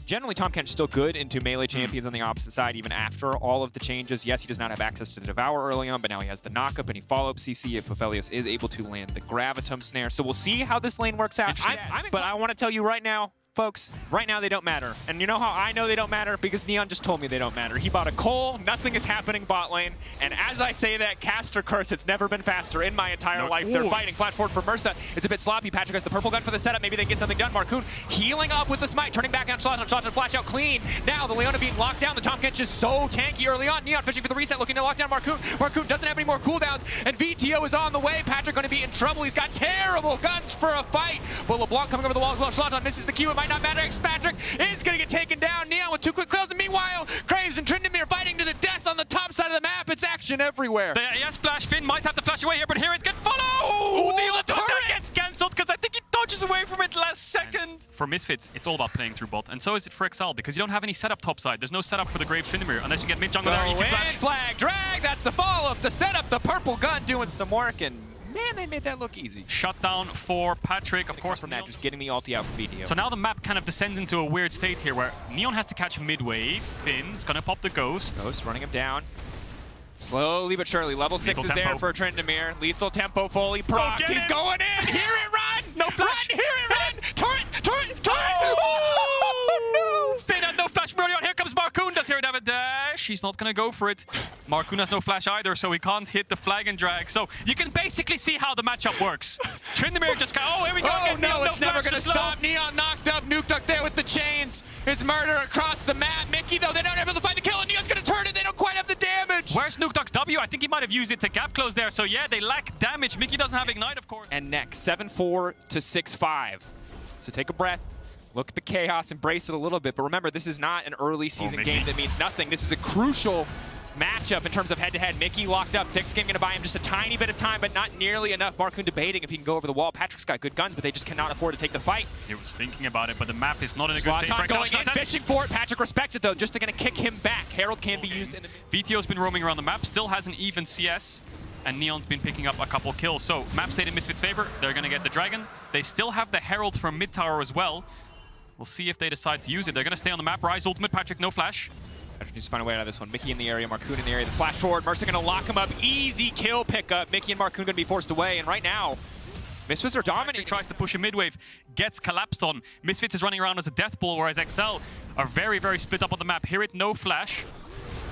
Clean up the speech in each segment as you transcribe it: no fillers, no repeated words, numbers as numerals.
generally Tahm Kench still good into melee champions on the opposite side, even after all of the changes. Yes, he does not have access to the Devour early on, but now he has the knockup and he follow-up CC if Aphelios is able to land the Gravitum snare. So we'll see how this lane works out. But I want to tell you right now, folks, right now they don't matter. And you know how I know they don't matter? Because Neon just told me they don't matter. He bought a Cole, nothing is happening bot lane. And as I say that, caster curse, it's never been faster in my entire life. They're fighting flat forward for Mersa. It's a bit sloppy. Patrik has the purple gun for the setup. Maybe they get something done. Markoon healing up with the smite, turning back on Shlatan. Shlatan flash out clean. Now the Leona being locked down. The Tahm Kench is so tanky early on. Neon fishing for the reset, looking to lock down Markoon. Markoon doesn't have any more cooldowns, and Vetheo is on the way. Patrik going to be in trouble. He's got terrible guns for a fight. But LeBlanc coming over the wall as well. Shlatan misses the Q. It might not matter. Patrik is going to get taken down. Neon with 2 quick kills, and meanwhile, Graves and Tryndamere fighting to the death on the top side of the map. It's action everywhere. Yes, flash. Finn might have to flash away here, but HiRit can follow! Ooh, the turret gets cancelled because I think he dodges away from it last second. For Misfits, it's all about playing through bot, and so is it for XL, because you don't have any setup top side. There's no setup for the Graves Tryndamere unless you get mid jungle there. You can flash. Flag drag. That's the follow-up. The setup. The purple gun doing some work, and man, they made that look easy. Shut down for Patrik, of course. From that, just getting the ulti out from Vetheo. So now the map kind of descends into a weird state here where Neon has to catch mid-wave. Finn's gonna pop the Ghost. Ghost running him down. Slowly but surely. Level 6 is there for Tryndamere. Lethal tempo fully procced. He's going in. HiRit, run! No flash. Run, HiRit, run! Turret! Turret! Turret! Oh, no! Finn had no flash early on. Here comes Markoon. Does HiRit have a dash? He's not gonna go for it. Markoon has no flash either, so he can't hit the flag and drag. So you can basically see how the matchup works. Tryndamere just got, oh, here we go. Oh, no, it's never gonna slow. stop. Neon knocked up. Nukeduck there with the chains. It's murder across the map. Mikyx, though, they're not able to find the kill, and Neon's gonna turn it. They don't quite have the damage. Where's Nukeduck's W? I think he might have used it to gap close there. So yeah, they lack damage. Mikyx doesn't have Ignite, of course. And next, 7-4 to 6-5. So take a breath. Look at the chaos, embrace it a little bit. But remember, this is not an early season game that means nothing. This is a crucial matchup in terms of head-to-head. Mikyx locked up. Thick Skin going to buy him just a tiny bit of time, but not nearly enough. Markoon debating if he can go over the wall. Patrik's got good guns, but they just cannot afford to take the fight. He was thinking about it, but the map is not in a good state for going in, fishing for it. Patrik respects it, though. Just going to kick him back. Herald can be used in the... Vetheo's been roaming around the map, still has an even CS, and Neon's been picking up a couple kills. So, map stayed in Misfits' favor. They're going to get the Dragon. They still have the Herald from mid tower as well. We'll see if they decide to use it. They're going to stay on the map. Ryze ultimate. Patrik, no flash. Patrik needs to find a way out of this one. Mikyx in the area, Markoon in the area. The flash forward. Mersa going to lock him up. Easy kill pickup. Mikyx and Markoon going to be forced away. And right now, Misfits are dominating. Patrik tries to push a mid-wave. Gets collapsed on. Misfits is running around as a death ball, whereas XL are very, very split up on the map. HiRit, no flash.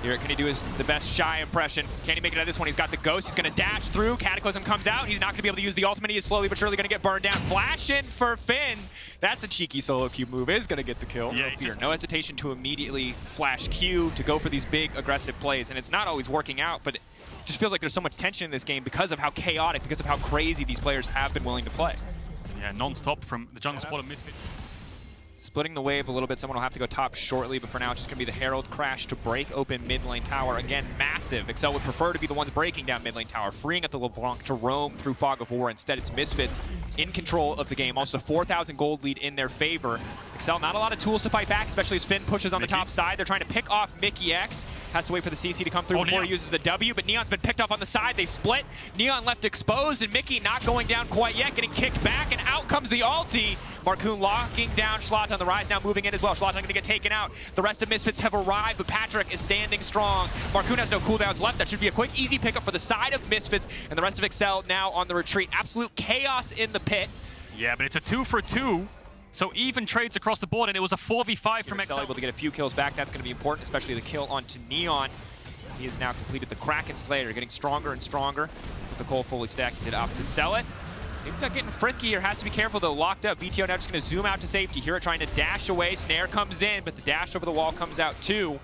HiRit, can he do the best Shy impression? Can he make it out of this one? He's got the Ghost. He's going to dash through. Cataclysm comes out. He's not going to be able to use the ultimate. He is slowly but surely going to get burned down. Flash in for Finn. That's a cheeky solo Q move. Is going to get the kill. Yeah, no hesitation to immediately flash Q to go for these big aggressive plays. And it's not always working out, but it just feels like there's so much tension in this game because of how chaotic, because of how crazy these players have been willing to play. Yeah, non-stop from the jungle spot of Misfits. Splitting the wave a little bit. Someone will have to go top shortly, but for now it's just going to be the Herald crash to break open mid lane tower. Again, massive. XL would prefer to be the ones breaking down mid lane tower, freeing up the LeBlanc to roam through Fog of War. Instead, it's Misfits in control of the game. Also, 4,000 gold lead in their favor. XL, not a lot of tools to fight back, especially as Finn pushes on the top side. They're trying to pick off Mikyx. Has to wait for the CC to come through before he uses the W, but Neon's been picked off on the side. They split. Neon left exposed, and Mikyx not going down quite yet, getting kicked back, and out comes the ulti. Markoon locking down Shlatan. The Ryze now moving in as well. Shlatan going to get taken out. The rest of Misfits have arrived, but Patrik is standing strong. Markoon has no cooldowns left. That should be a quick, easy pickup for the side of Misfits, and the rest of XL now on the retreat. Absolute chaos in the pit. Yeah, but it's a 2-for-2. So even trades across the board, and it was a 4v5 from XL. Able to get a few kills back. That's going to be important, especially the kill onto Neon. He has now completed the Kraken Slayer, getting stronger and stronger. With the Cole fully stacked, he did opt to sell it. Nukeduck getting frisky here. Has to be careful, though. Locked up. Vetheo now just going to zoom out to safety. HiRit trying to dash away. Snare comes in, but the dash over the wall comes out, too.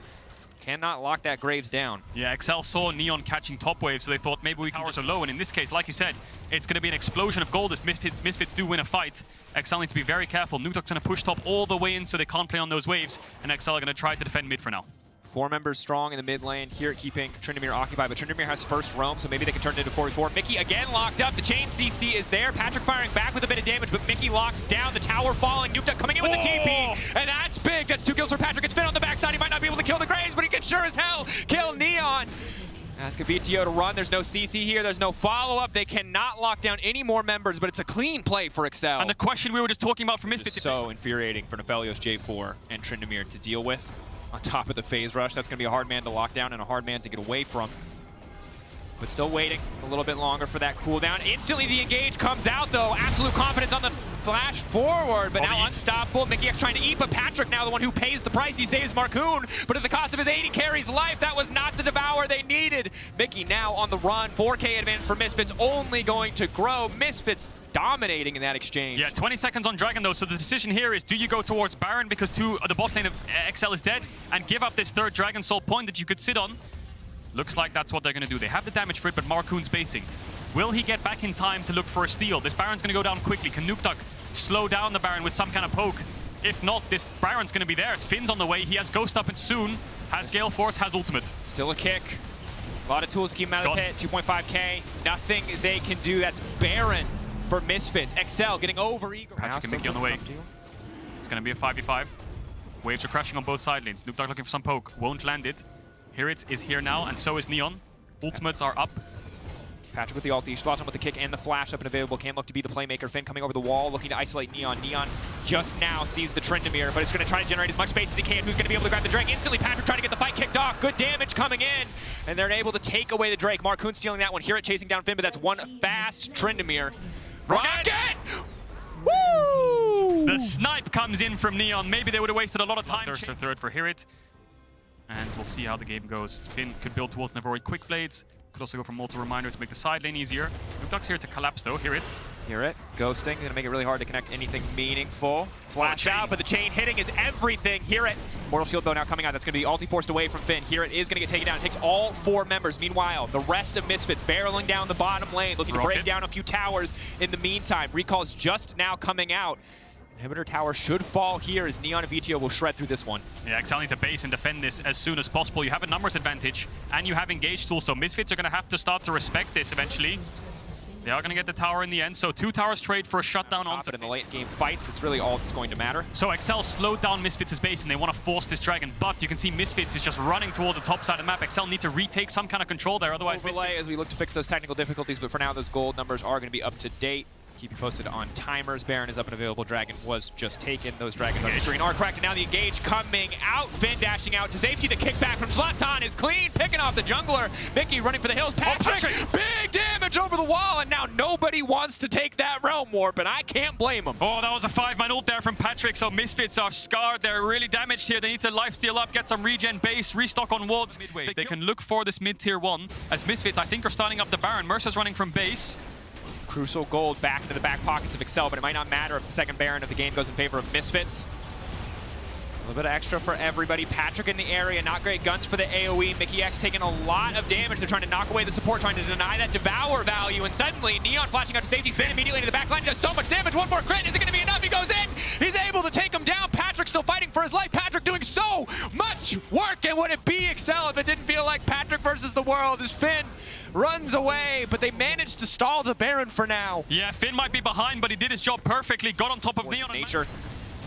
Cannot lock that Graves down. Yeah, XL saw Neon catching top wave, so they thought maybe we can just so low. And in this case, like you said, it's going to be an explosion of gold if Misfits do win a fight. XL needs to be very careful. Nukeduck's going to push top all the way in so they can't play on those waves. And XL are going to try to defend mid for now. 4 members strong in the mid lane. HiRit keeping Tryndamere occupied, but Tryndamere has first roam, so maybe they can turn it into 4v4. Mikyx again locked up. The chain CC is there. Patrik firing back with a bit of damage, but Mikyx locked down. The tower falling. Nukeduck coming in with the TP, and that's big. That's 2 kills for Patrik. It's Finn on the backside. He might not be able to kill the Graves, but he can sure as hell kill Neon. Ask Vetheo to run. There's no CC here. There's no follow-up. They cannot lock down any more members, but it's a clean play for Excel. And the question we were just talking about for Misfits. It's so infuriating for Aphelios, J4, and Tryndamere to deal with. On top of the phase rush, that's going to be a hard man to lock down and a hard man to get away from. But still waiting a little bit longer for that cooldown. Instantly the engage comes out though. Absolute confidence on the flash forward, but now unstoppable. Mikyx trying to eat, but Patrik now the one who pays the price. He saves Markoon, but at the cost of his AD carry's life. That was not the devour they needed. Mikyx now on the run. 4K advantage for Misfits, only going to grow. Misfits dominating in that exchange. Yeah, 20 seconds on Dragon though, so the decision here is, do you go towards Baron because the bot lane of XL is dead and give up this third Dragon Soul point that you could sit on? Looks like that's what they're going to do. They have the damage for it, but Markoon's basing. Will he get back in time to look for a steal? This Baron's going to go down quickly. Can Nukeduck slow down the Baron with some kind of poke? If not, this Baron's going to be there. Finn's on the way. He has Ghost up and soon has Gale Force, has ultimate. Still a kick. A lot of tools to keep him out of the pit. 2.5k. Nothing they can do. That's Baron for Misfits. XL getting over Eagle. Patrik and Mikyx on the way. It's going to be a 5v5. Waves are crashing on both side lanes. Nukeduck looking for some poke. Won't land it. HiRit is here now, and so is Neon. Ultimates are up. Patrik with the ulti, Shlatan with the kick and the flash up and available. Can look to be the playmaker. Finn coming over the wall, looking to isolate Neon. Neon just now sees the Tryndamere, but it's going to try to generate as much space as he can. Who's going to be able to grab the Drake? Instantly, Patrik trying to get the fight kicked off. Good damage coming in, and they're able to take away the Drake. Markoon stealing that one. HiRit chasing down Finn, but that's one fast Tryndamere. Rocket! Woo! The snipe comes in from Neon. Maybe they would have wasted a lot of time. There's a third for HiRit. And we'll see how the game goes. Finn could build towards Nevoid quick blades. Could also go for Multi Reminder to make the side lane easier. Nukeduck's here to collapse though. HiRit. HiRit ghosting, gonna make it really hard to connect anything meaningful. Flash out, but the chain hitting is everything. HiRit. Mortal Shield though now coming out. That's gonna be ulti forced away from Finn. HiRit is gonna get taken down. It takes all 4 members. Meanwhile, the rest of Misfits barreling down the bottom lane, looking to break down a few towers in the meantime. Recall's just now coming out. Inhibitor tower should fall here as Neon and Vetheo will shred through this one. Yeah, XL need to base and defend this as soon as possible. You have a numbers advantage and you have engage tools, so Misfits are going to have to start to respect this eventually. They are going to get the tower in the end, so 2 towers trade for a shutdown onto in the late game fights. It's really all that's going to matter. So XL slowed down Misfits' base and they want to force this Dragon, but you can see Misfits is just running towards the top side of the map. XL need to retake some kind of control there, otherwise overlay as we look to fix those technical difficulties, but for now those gold numbers are going to be up to date. Keep you posted on timers. Baron is up and available. Dragon was just taken. Those Dragons are green are cracked, and now the engage coming out. Finn dashing out to safety. The kickback from Shlatan is clean, picking off the jungler. Mikyx running for the hills. Patrik, big damage over the wall, and now nobody wants to take that realm warp, and I can't blame them. Oh, that was a 5-man ult there from Patrik, so Misfits are scarred. They're really damaged here. They need to lifesteal up, get some regen base, restock on wards. They can look for this mid-tier 1, as Misfits, I think, are starting up the Baron. Mersa's running from base. Crucial gold back into the back pockets of Excel, but it might not matter if the second Baron of the game goes in favor of Misfits. A little bit of extra for everybody. Patrik in the area, not great guns for the AoE. Mikyx taking a lot of damage. They're trying to knock away the support, trying to deny that Devour value, and suddenly Neon flashing out to safety. Finn immediately to the back line. He does so much damage. One more crit. Is it going to be enough? He goes in. He's able to take him down. Patrik still fighting for his life. Patrik doing so much work, and would it be Excel if it didn't feel like Patrik versus the world as Finn runs away, but they managed to stall the Baron for now. Yeah, Finn might be behind, but he did his job perfectly. Got on top of Neon. Nature.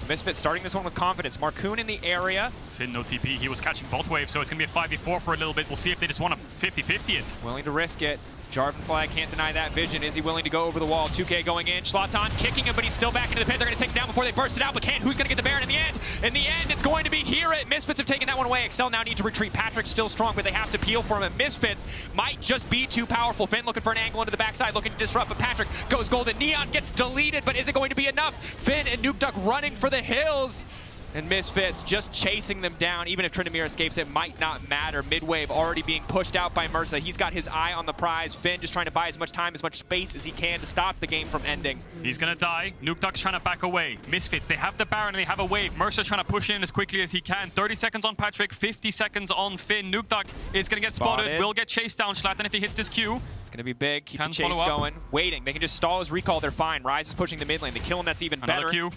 Misfits starting this one with confidence. Markoon in the area. Finn no TP. He was catching bot wave, so it's going to be a 5v4 for a little bit. We'll see if they just want to 50-50 it. Willing to risk it. Jarvan flag can't deny that vision. Is he willing to go over the wall? 2K going in. Shlatan kicking him, but he's still back into the pit. They're going to take him down before they burst it out, but can't. Who's going to get the Baron in the end? In the end, it's going to be HiRit. Misfits have taken that one away. Excel now need to retreat. Patrik's still strong, but they have to peel for him, and Misfits might just be too powerful. Finn looking for an angle into the backside, looking to disrupt, but Patrik goes golden. Neon gets deleted, but is it going to be enough? Finn and Nukeduck running for the hills. And Misfits just chasing them down. Even if Tryndamere escapes, it might not matter. Midwave already being pushed out by Mersa. He's got his eye on the prize. Finn just trying to buy as much time, as much space as he can to stop the game from ending. He's going to die. Nukeduck's trying to back away. Misfits, they have the Baron and they have a wave. Mersa's trying to push in as quickly as he can. 30 seconds on Patrik, 50 seconds on Finn. Nukeduck is going to get spotted. Will get chased down. Shlatan if he hits this Q. It's going to be big. Keep the chase going. Waiting. They can just stall his recall. They're fine. Ryze is pushing the mid lane. They kill him. That's even better. Q.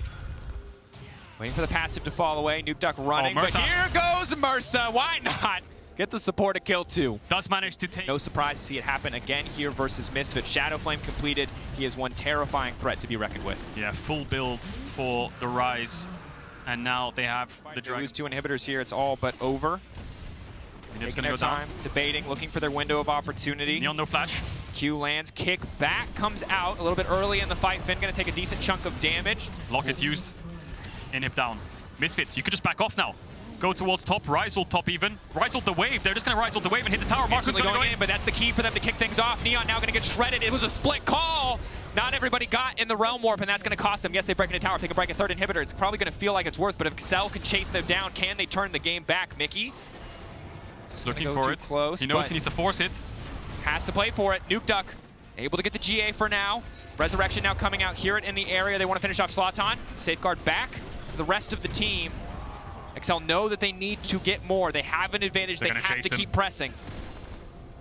Waiting for the passive to fall away. Nukeduck running, but here goes Mersa. Why not? Get the support a kill too. Does manage to take. No surprise to see it happen again here versus Misfits. Shadow Flame completed. He is one terrifying threat to be reckoned with. Yeah, full build for the Ryze. And now they have the Dragon. Lose 2 inhibitors here. It's all but over. Taking their time, debating, looking for their window of opportunity. Neon no flash. Q lands, kick back, comes out a little bit early in the fight. Finn gonna take a decent chunk of damage. Locket used. Inhib down. Misfits, you could just back off now. Go towards top, Ryze ult top even. Ryze ult the wave, they're just gonna Ryze ult the wave and hit the tower. Markoon's gonna go in, but that's the key for them to kick things off. Neon now gonna get shredded. It was a split call. Not everybody got in the Realm Warp, and that's gonna cost them. Yes, they break into tower. If they can break a third inhibitor, it's probably gonna feel like it's worth, but if Excel can chase them down, can they turn the game back? Mikyx? Just looking for it. Close, he knows he needs to force it. Has to play for it. Nukeduck able to get the GA for now. Resurrection now coming out. HiRit in the area. They want to finish off Shlatan. Safeguard back for the rest of the team. Excel know that they need to get more. They have an advantage. They have to keep pressing.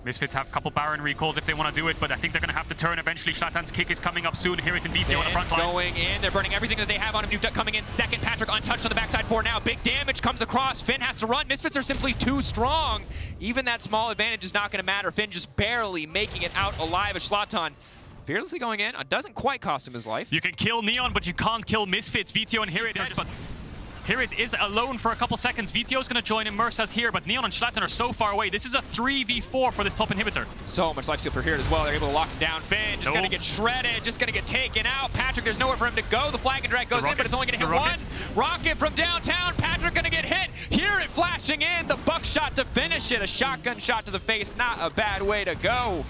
Misfits have a couple Baron recalls if they want to do it, but I think they're going to have to turn eventually. Shlatan's kick is coming up soon. HiRit and Vetheo on the front line. Going in. They're burning everything that they have on him. Nukeduck coming in second. Patrik untouched on the backside for now. Big damage comes across. Finn has to run. Misfits are simply too strong. Even that small advantage is not going to matter. Finn just barely making it out alive as Shlatan fearlessly going in. Doesn't quite cost him his life. You can kill Neon, but you can't kill Misfits. Vetheo and HiRit are just... HiRit is alone for a couple seconds. Veteo's going to join in. Mersa's here, but Neon and Shlatan are so far away. This is a 3v4 for this top inhibitor. So much lifesteal for HiRit as well. They're able to lock him down. Finn just going to get shredded, just going to get taken out. Patrik, there's nowhere for him to go. The flag and drag goes in, but it's only going to hit one. Rocket from downtown. Patrik going to get hit. HiRit flashing in. The buckshot to finish it. A shotgun shot to the face. Not a bad way to go.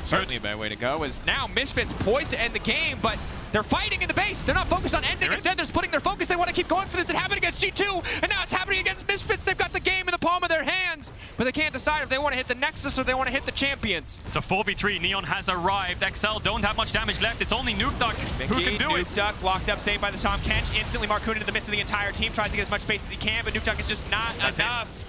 Certainly a bad way to go. As now Misfits poised to end the game, but they're fighting in the base. They're not focused on ending. Instead, they're splitting their focus. They want to keep going for this. It happened against G2, and now it's happening against Misfits. They've got the game in the palm of their hands, but they can't decide if they want to hit the Nexus or they want to hit the champions. It's a 4v3. Neon has arrived. XL don't have much damage left. It's only Nukeduck who can do it. Nukeduck locked up, saved by the Tahm. Kench instantly Markoon into the midst of the entire team. Tries to get as much space as he can, but Nukeduck is just not enough.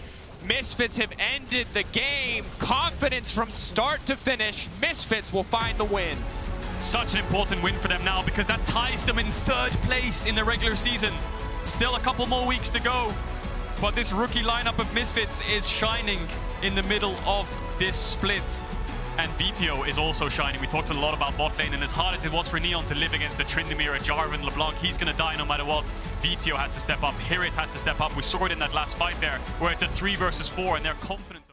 Misfits have ended the game. Confidence from start to finish. Misfits will find the win. Such an important win for them now because that ties them in third place in the regular season. Still a couple more weeks to go, but this rookie lineup of Misfits is shining in the middle of this split. And Vetheo is also shining. We talked a lot about bot lane, and as hard as it was for Neon to live against the Tryndamere, Jarvan, LeBlanc, he's going to die no matter what. Vetheo has to step up. HiRit has to step up. We saw it in that last fight there, where it's a 3 versus 4, and they're confident.